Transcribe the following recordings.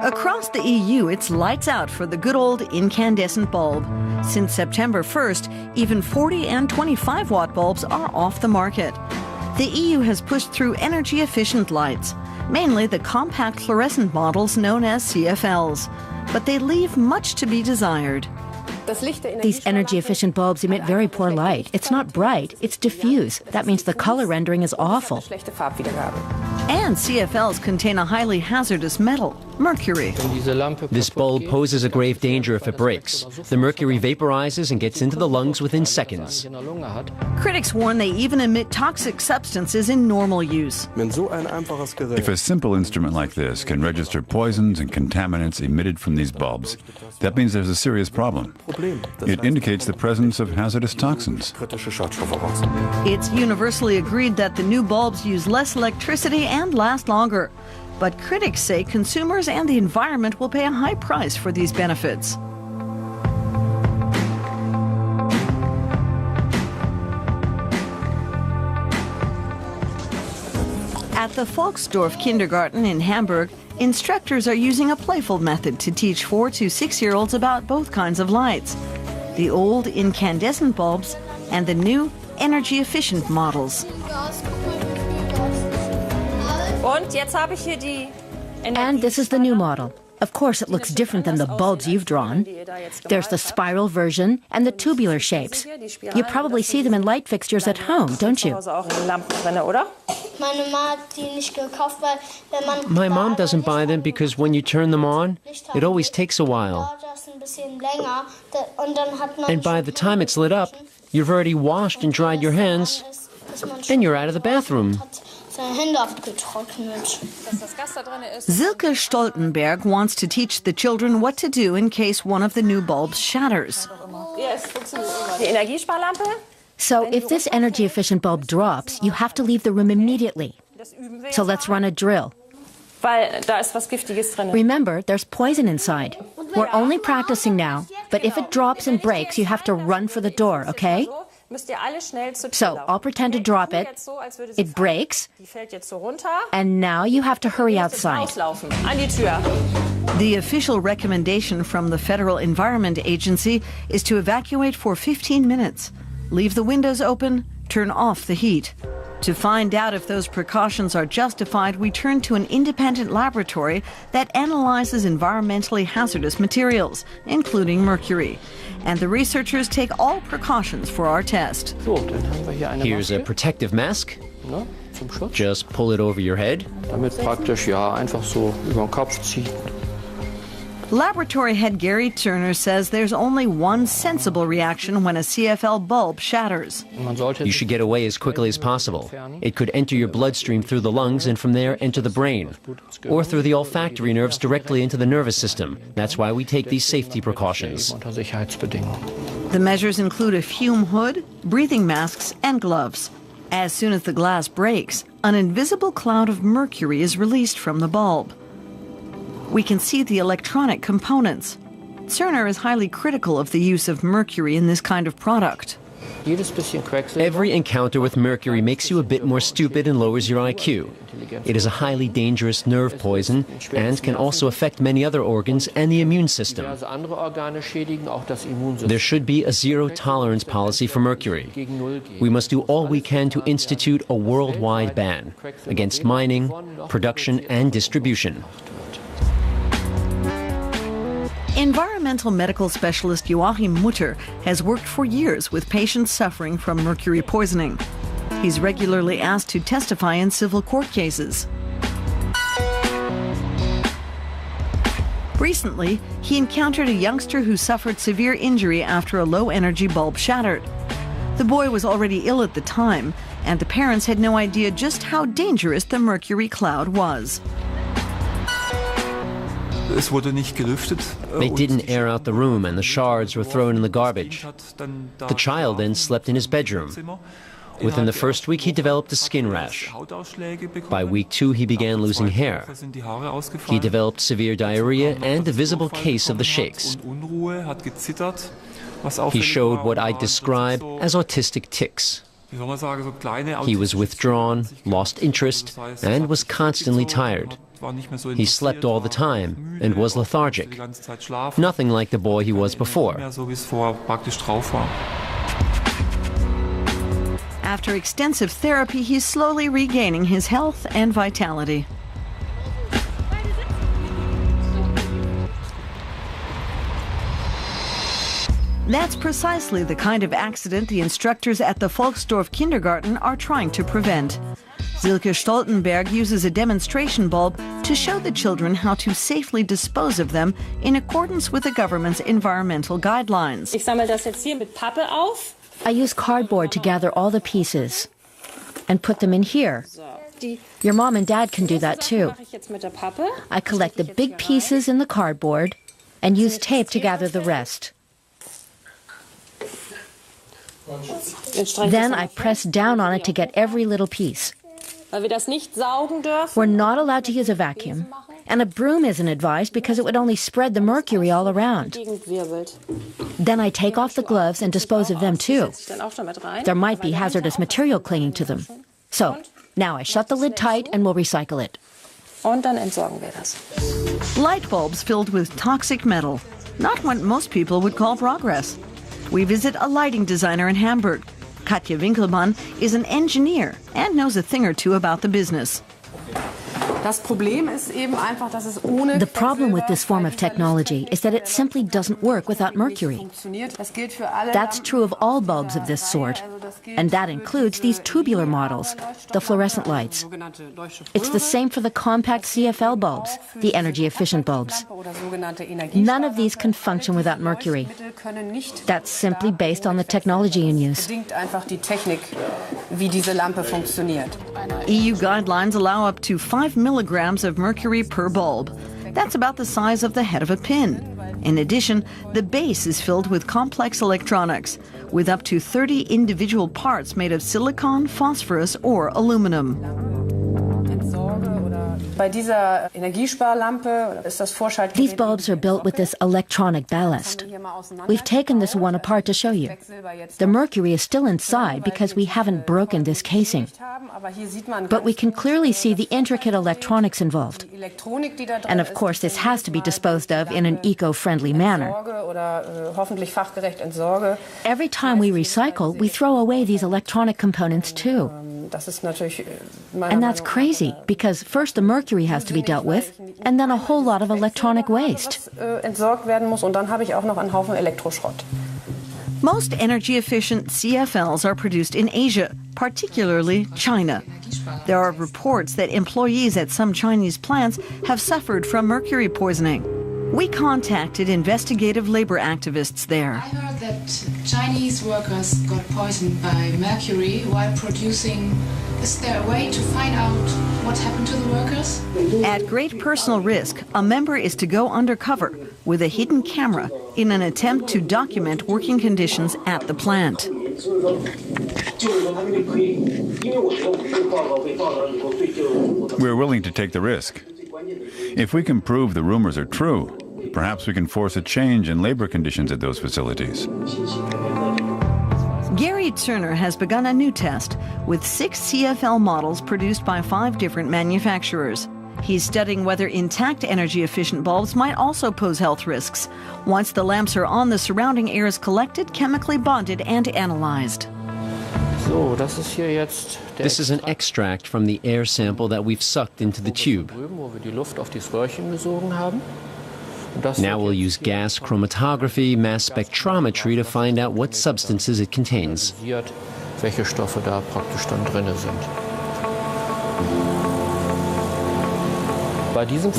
Across the EU, it's lights out for the good old incandescent bulb. Since September 1st, even 40 and 25-watt bulbs are off the market. The EU has pushed through energy-efficient lights, mainly the compact fluorescent models known as CFLs. But they leave much to be desired. These energy-efficient bulbs emit very poor light. It's not bright, it's diffuse. That means the color rendering is awful. And CFLs contain a highly hazardous metal, mercury. This bulb poses a grave danger if it breaks. The mercury vaporizes and gets into the lungs within seconds. Critics warn they even emit toxic substances in normal use. If a simple instrument like this can register poisons and contaminants emitted from these bulbs, that means there's a serious problem. It indicates the presence of hazardous toxins. It's universally agreed that the new bulbs use less electricity and last longer. But critics say consumers and the environment will pay a high price for these benefits. At the Volksdorf Kindergarten in Hamburg, instructors are using a playful method to teach 4 to 6-year-olds about both kinds of lights, the old incandescent bulbs and the new energy-efficient models. And this is the new model. Of course, it looks different than the bulbs you've drawn. There's the spiral version and the tubular shapes. You probably see them in light fixtures at home, don't you? My mom doesn't buy them because when you turn them on, it always takes a while. And by the time it's lit up, you've already washed and dried your hands, and you're out of the bathroom. Silke Stoltenberg wants to teach the children what to do in case one of the new bulbs shatters. So if this energy-efficient bulb drops, you have to leave the room immediately. So let's run a drill. Remember, there's poison inside. We're only practicing now, but if it drops and breaks, you have to run for the door, okay? So I'll pretend to drop it. It breaks. And now you have to hurry outside. The official recommendation from the Federal Environment Agency is to evacuate for 15 minutes. Leave the windows open, turn off the heat. To find out if those precautions are justified, we turn to an independent laboratory that analyzes environmentally hazardous materials, including mercury. And the researchers take all precautions for our test. Here's a protective mask. Just pull it over your head. Laboratory head Gary Turner says there's only one sensible reaction when a CFL bulb shatters. You should get away as quickly as possible. It could enter your bloodstream through the lungs and from there enter the brain, or through the olfactory nerves directly into the nervous system. That's why we take these safety precautions. The measures include a fume hood, breathing masks, and gloves. As soon as the glass breaks, an invisible cloud of mercury is released from the bulb. We can see the electronic components. Cerner is highly critical of the use of mercury in this kind of product. Every encounter with mercury makes you a bit more stupid and lowers your IQ. It is a highly dangerous nerve poison and can also affect many other organs and the immune system. There should be a zero-tolerance policy for mercury. We must do all we can to institute a worldwide ban against mining, production, and distribution. Environmental medical specialist Joachim Mutter has worked for years with patients suffering from mercury poisoning. He's regularly asked to testify in civil court cases. Recently, he encountered a youngster who suffered severe injury after a low-energy bulb shattered. The boy was already ill at the time, and the parents had no idea just how dangerous the mercury cloud was. They didn't air out the room and the shards were thrown in the garbage. The child then slept in his bedroom. Within the first week, he developed a skin rash. By week 2, he began losing hair. He developed severe diarrhea and a visible case of the shakes. He showed what I describe as autistic tics. He was withdrawn, lost interest, and was constantly tired. He slept all the time and was lethargic, nothing like the boy he was before. After extensive therapy, he's slowly regaining his health and vitality. That's precisely the kind of accident the instructors at the Volksdorf Kindergarten are trying to prevent. Silke Stoltenberg uses a demonstration bulb to show the children how to safely dispose of them in accordance with the government's environmental guidelines. Ich sammle das jetzt hier mit Pappe auf. I use cardboard to gather all the pieces and put them in here. Your mom and dad can do that too. I collect the big pieces in the cardboard and use tape to gather the rest. Then I press down on it to get every little piece. We're not allowed to use a vacuum, and a broom isn't advised because it would only spread the mercury all around. Then I take off the gloves and dispose of them too. There might be hazardous material clinging to them. So, now I shut the lid tight and we'll recycle it. Light bulbs filled with toxic metal. Not what most people would call progress. We visit a lighting designer in Hamburg. Katja Winkelmann is an engineer and knows a thing or two about the business. The problem with this form of technology is that it simply doesn't work without mercury. That's true of all bulbs of this sort, and that includes these tubular models, the fluorescent lights. It's the same for the compact CFL bulbs, the energy-efficient bulbs. None of these can function without mercury. That's simply based on the technology in use. EU guidelines allow up to 5 milligrams of mercury per bulb. That's about the size of the head of a pin. In addition, the base is filled with complex electronics, with up to 30 individual parts made of silicon, phosphorus, or aluminum. These bulbs are built with this electronic ballast. We've taken this one apart to show you. The mercury is still inside because we haven't broken this casing. But we can clearly see the intricate electronics involved. And of course, this has to be disposed of in an eco-friendly manner. Every time we recycle, we throw away these electronic components too. And that's crazy, because first the mercury has to be dealt with, and then a whole lot of electronic waste. Most energy-efficient CFLs are produced in Asia, particularly China. There are reports that employees at some Chinese plants have suffered from mercury poisoning. We contacted investigative labor activists there. I heard that Chinese workers got poisoned by mercury while producing. Is there a way to find out what happened to the workers? At great personal risk, a member is to go undercover with a hidden camera in an attempt to document working conditions at the plant. We're willing to take the risk. If we can prove the rumors are true, perhaps we can force a change in labor conditions at those facilities. Gary Turner has begun a new test with 6 CFL models produced by 5 different manufacturers. He's studying whether intact energy-efficient bulbs might also pose health risks. Once the lamps are on, the surrounding air is collected, chemically bonded, and analyzed. This is an extract from the air sample that we've sucked into the tube. Now we'll use gas chromatography, mass spectrometry to find out what substances it contains.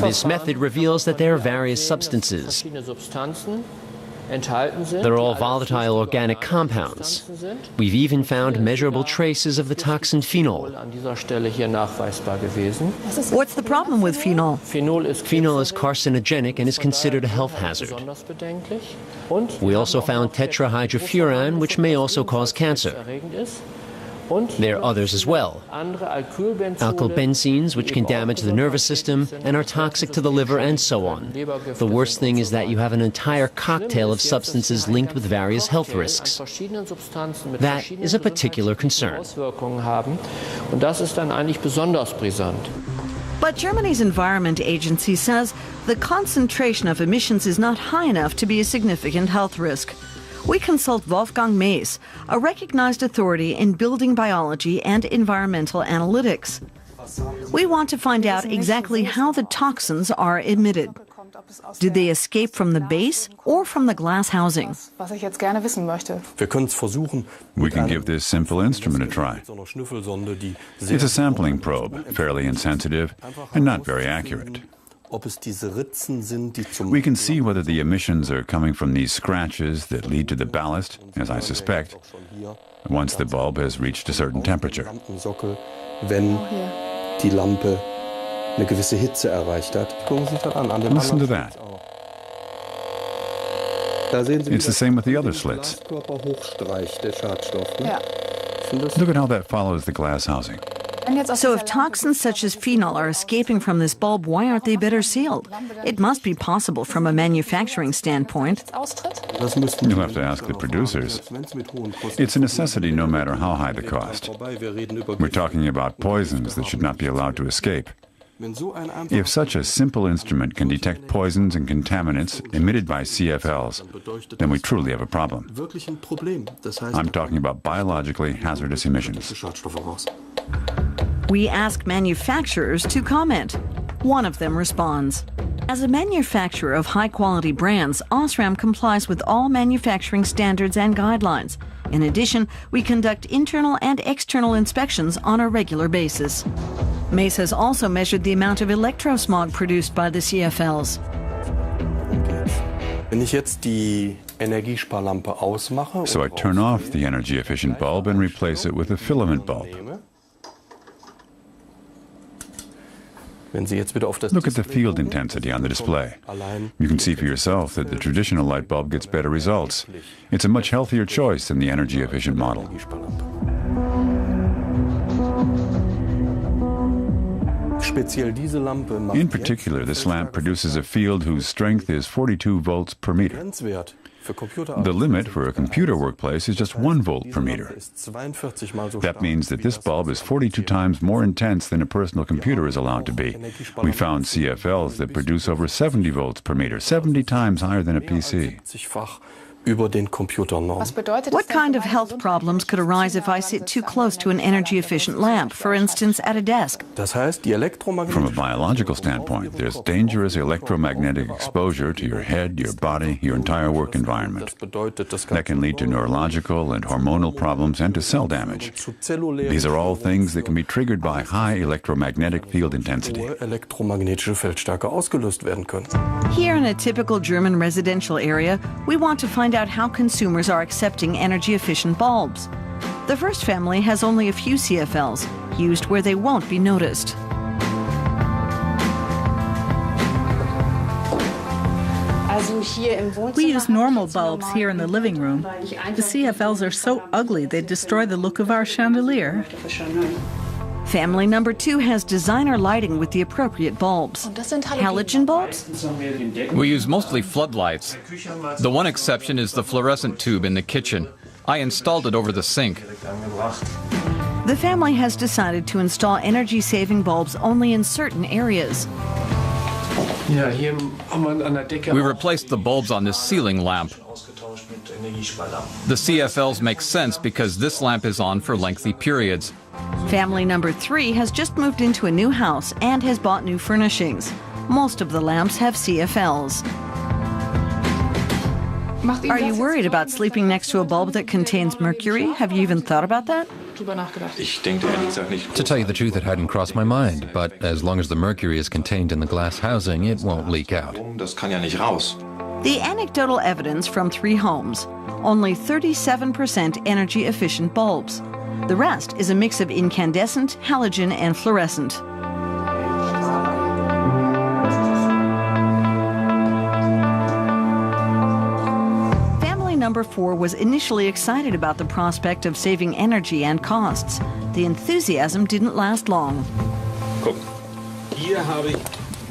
This method reveals that there are various substances. They're all volatile organic compounds. We've even found measurable traces of the toxin phenol. What's the problem with phenol? Phenol is carcinogenic and is considered a health hazard. We also found tetrahydrofuran, which may also cause cancer. There are others as well. Alkylbenzenes, which can damage the nervous system and are toxic to the liver, and so on. The worst thing is that you have an entire cocktail of substances linked with various health risks. That is a particular concern. But Germany's Environment Agency says the concentration of emissions is not high enough to be a significant health risk. We consult Wolfgang Mees, a recognized authority in building biology and environmental analytics. We want to find out exactly how the toxins are emitted. Do they escape from the base or from the glass housing? We can give this simple instrument a try. It's a sampling probe, fairly insensitive and not very accurate. We can see whether the emissions are coming from these scratches that lead to the ballast, as I suspect, once the bulb has reached a certain temperature. Listen to that. It's the same with the other slits. Look at how that follows the glass housing. So if toxins such as phenol are escaping from this bulb, why aren't they better sealed? It must be possible from a manufacturing standpoint. You'll have to ask the producers. It's a necessity no matter how high the cost. We're talking about poisons that should not be allowed to escape. If such a simple instrument can detect poisons and contaminants emitted by CFLs, then we truly have a problem. I'm talking about biologically hazardous emissions. We ask manufacturers to comment. One of them responds. As a manufacturer of high-quality brands, Osram complies with all manufacturing standards and guidelines. In addition, we conduct internal and external inspections on a regular basis. Mees has also measured the amount of electrosmog produced by the CFLs. So I turn off the energy-efficient bulb and replace it with a filament bulb. Look at the field intensity on the display. You can see for yourself that the traditional light bulb gets better results. It's a much healthier choice than the energy-efficient model. In particular, this lamp produces a field whose strength is 42 volts per meter. The limit for a computer workplace is just 1 volt per meter. That means that this bulb is 42 times more intense than a personal computer is allowed to be. We found CFLs that produce over 70 volts per meter, 70 times higher than a PC. What kind of health problems could arise if I sit too close to an energy-efficient lamp, for instance, at a desk? From a biological standpoint, there's dangerous electromagnetic exposure to your head, your body, your entire work environment. That can lead to neurological and hormonal problems and to cell damage. These are all things that can be triggered by high electromagnetic field intensity. Here in a typical German residential area, we want to find out how consumers are accepting energy-efficient bulbs. The first family has only a few CFLs, used where they won't be noticed. We use normal bulbs here in the living room. The CFLs are so ugly they destroy the look of our chandelier. Family number 2 has designer lighting with the appropriate bulbs. Halogen bulbs? We use mostly floodlights. The one exception is the fluorescent tube in the kitchen. I installed it over the sink. The family has decided to install energy-saving bulbs only in certain areas. We replaced the bulbs on this ceiling lamp. The CFLs make sense because this lamp is on for lengthy periods. Family number 3 has just moved into a new house and has bought new furnishings. Most of the lamps have CFLs. Are you worried about sleeping next to a bulb that contains mercury? Have you even thought about that? To tell you the truth, it hadn't crossed my mind, but as long as the mercury is contained in the glass housing, it won't leak out. The anecdotal evidence from 3 homes. Only 37% energy-efficient bulbs. The rest is a mix of incandescent, halogen, and fluorescent. Family number 4 was initially excited about the prospect of saving energy and costs. The enthusiasm didn't last long.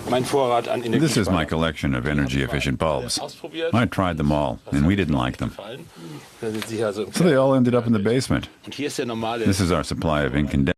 This is my collection of energy-efficient bulbs. I tried them all, and we didn't like them. So they all ended up in the basement. This is our supply of incandescent.